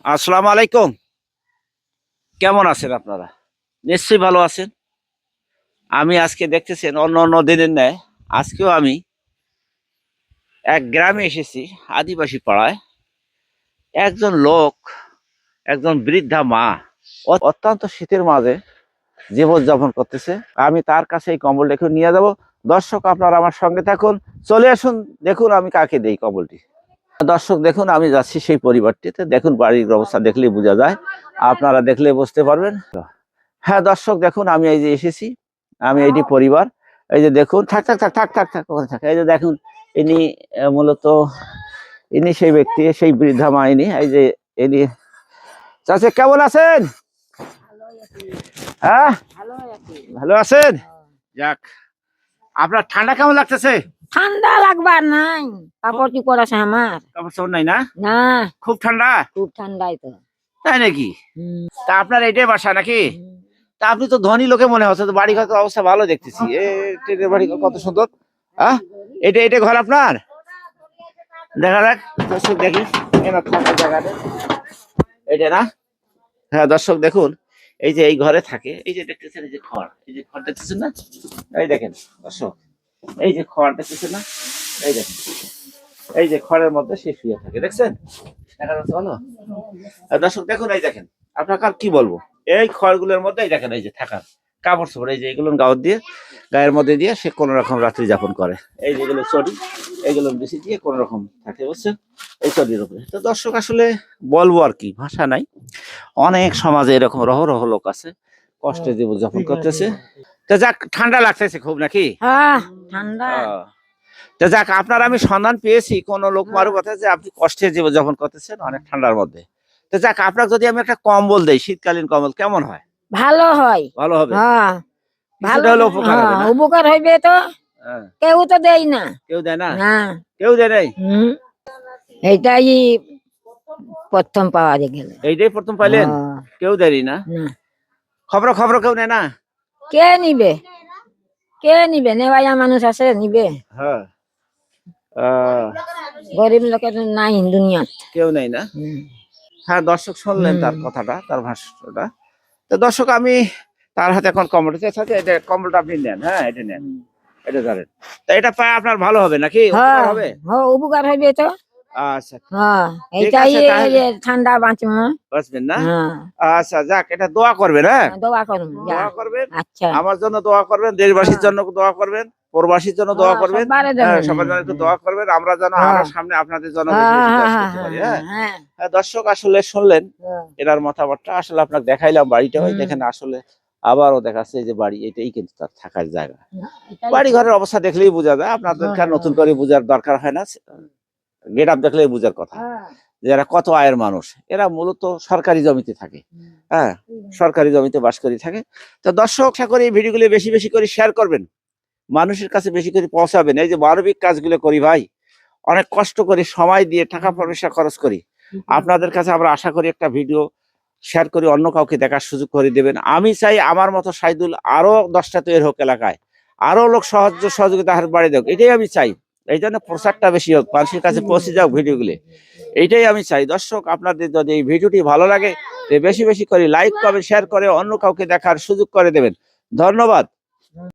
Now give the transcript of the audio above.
আসসালামু আলাইকুম। কেমন আছেন আপনারা? নিশ্চয়ই ভালো আছেন। আমি আজকে দেখতেছেন অন্য অন্য দিনের ন্যায় আজকেও আমি এক গ্রামে এসেছি, আদিবাসী পাড়ায়। একজন লোক, একজন বৃদ্ধা মা অত্যন্ত শীতের মাঝে জীবনযাপন করতেছে। আমি তার কাছে এই কম্বল রেখে নিয়ে যাব। দর্শক, আপনারা আমার সঙ্গে থাকুন, চলে আসুন, দেখুন আমি কাকে দেই কম্বলটি। দর্শক দেখুন, আমি যাচ্ছি সেই পরিবারটিতে। দেখুন বাড়ির অবস্থা দেখলেই বোঝা যায়, আপনারা দেখলে বুঝতে পারবেন। হ্যাঁ দর্শক দেখুন, আমি এই যে এসেছি, আমি এইটি পরিবার। এই যে দেখুন, থাক থাক থাক থাক থাক থাক ওখানে থাক। এই যে দেখুন, ইনি মূলত ইনি সেই ব্যক্তি, সেই বৃদ্ধা মা। ইনি এই যে ইনি। চাচা কেমন আছেন? হ্যাঁ, ভালো আছেন? যাক, আপনার ঠান্ডা কেমন লাগতেছে? ঠান্ডা লাগবার নাই, কাপড় কি পরাছে আমার? কাপড় চোপড় নাই না? না, খুব ঠান্ডা? খুব ঠান্ডাই তো। তাই নাকি? তা আপনার এটাই বাসা নাকি? হুম। তা আপনি তো ধনী লোকে মনে হচ্ছে, তো বাড়ি ঘর অবস্থা ভালো দেখতেছি। ট্রেনের বাড়ি কত সুন্দর। হ্যাঁ, এটা এটা ঘর আপনার? দেখা যাক দর্শক, দেখি এনার থাকার জায়গাটা এটা না। হ্যাঁ দর্শক দেখুন, এই যে এই ঘরে থাকে, এই যে দেখতেছেন, এই যে খড়, এই যে খড় দেখতেছেন না, এই দেখেন দর্শক, এই যে খড় দেখতেছেন না, এই দেখেন, এই যে খড়ের মধ্যে সে শুয়ে থাকে, দেখছেন? দেখা যাচ্ছে ভালো। আর দর্শক দেখুন, এই দেখেন, আপনাকে আর কি বলবো, এই খড়গুলোর মধ্যে এই দেখেন, এই যে থাকার কাপড় চোপড়, এই যে এগুলো গায়ের মধ্যে দিয়ে সে কোন রকম রাত্রি যাপন করে। এই যেগুলো চটি, এইগুলো বেশি দিয়ে কোন রকম থাকে, বুঝছেন, এই চটির উপরে। তো দর্শক আসলে বলবো আর কি, ভাষা নাই। অনেক সমাজে এরকম রহ রহ লোক আছে, কষ্টে জীবনযাপন করতেছে। তো যাক, ঠান্ডা লাগতেছে খুব নাকি? ঠান্ডা। তো যাক, আপনার আমি সন্ধান পেয়েছি কোন লোক মারু কথা, যে আপনি কষ্টে জীবনযাপন করতেছেন অনেক ঠান্ডার মধ্যে। তো যাক, আপনাকে যদি আমি একটা কম্বল দেই, শীতকালীন কম্বল, কেমন হয়? ভালো হয়। ভালো হবে? হ্যাঁ, ভালো কিছুটা হলে উপকার হবে না? উপকার হইবে তো। হ্যাঁ। কেউ তো দেয় না। কেউ দেয় না? না, কেউ দেয় নাই? এইটাই প্রথম পাওয়া গেল। এইটাই প্রথম পাইলেন? কেউ দেয়নি না? না, খবর খবর কেউ নেয় না? কে নিবে? কে নিবে? নেওয়াইয়া মানুষ আছে, নিবে? হ্যাঁ, গরিব লোকের নাই দুনিয়াত। কেউ নেই না? হ্যাঁ দর্শক, শুনলেন তার কথাটা, তার ভাষ্যটা। তো দর্শক, আমি তার হাতে এখন কম্বলটা থাকে, এটা কম্বলটা আপনি নেন। হ্যাঁ, এটা নেন, এটা ধরেন। তা এটা পায় আপনার ভালো হবে নাকি? উপকার হবে? উপকার হইবে তো। আচ্ছা, এইটাই ঠান্ডা বাঁচবো। বাঁচবেন না? হ্যাঁ, আচ্ছা যাক, এটা দোয়া করবেন। হ্যাঁ, দোয়া করুন। দোয়া করবেন, আচ্ছা, আমার জন্য দোয়া করবেন, দেশবাসীর জন্য দোয়া করবেন, প্রবাসীর জন্য দোয়া করবেন। হ্যাঁ, সবার জন্য একটু দোয়া করবেন, আমরা যেন আরো সামনে আপনাদের জন্য বেশি বেশি কাজ করতে পারি। হ্যাঁ, দর্শক আসলে শুনলেন এনার মতামতটা। আসলে আপনাকে দেখাইলাম বাড়িটা, ওই দেখেন। আসলে আবারও দেখাচ্ছে যে বাড়ি, এটাই কিন্তু তার থাকার জায়গা। বাড়ি ঘরের অবস্থা দেখলেই বোঝা যায়, আপনাদের নতুন করে বোঝার দরকার হয় না। গেট আপ দেখলেই বোঝার কথা যে এরা কত আয়ের মানুষ। এরা মূলত সরকারি জমিতে থাকে। হ্যাঁ, সরকারি জমিতে বাস করে থাকে। তো দর্শক, আশা করি এই ভিডিওগুলো বেশি বেশি করে শেয়ার করবেন, মানুষের কাছে বেশি করে পৌঁছাবেন। এই যে মানবিক কাজগুলো করি ভাই, অনেক কষ্ট করি, সময় দিয়ে টাকা পয়সা খরচ করি। আপনাদের কাছে আমরা আশা করি একটা ভিডিও শেয়ার করি, অন্য কাউকে দেখার সুযোগ করে দেবেন। আমি চাই আমার মতো সাইদুল আরো 10টা তৈরি হোক এলাকায়, আরো লোক সহযোগিতা হাত বাড়িয়ে দেখ, এটাই আমি চাই। এই জন্য প্রচারটা বেশি হোক, মানুষের কাছে পৌঁছে যাও ভিডিওগুলি, এইটাই আমি চাই। দর্শক, আপনাদের যদি এই ভিডিওটি ভালো লাগে, বেশি বেশি করে লাইক, কমেন্ট, শেয়ার করে অন্য কাউকে দেখার সুযোগ করে দেবেন। ধন্যবাদ।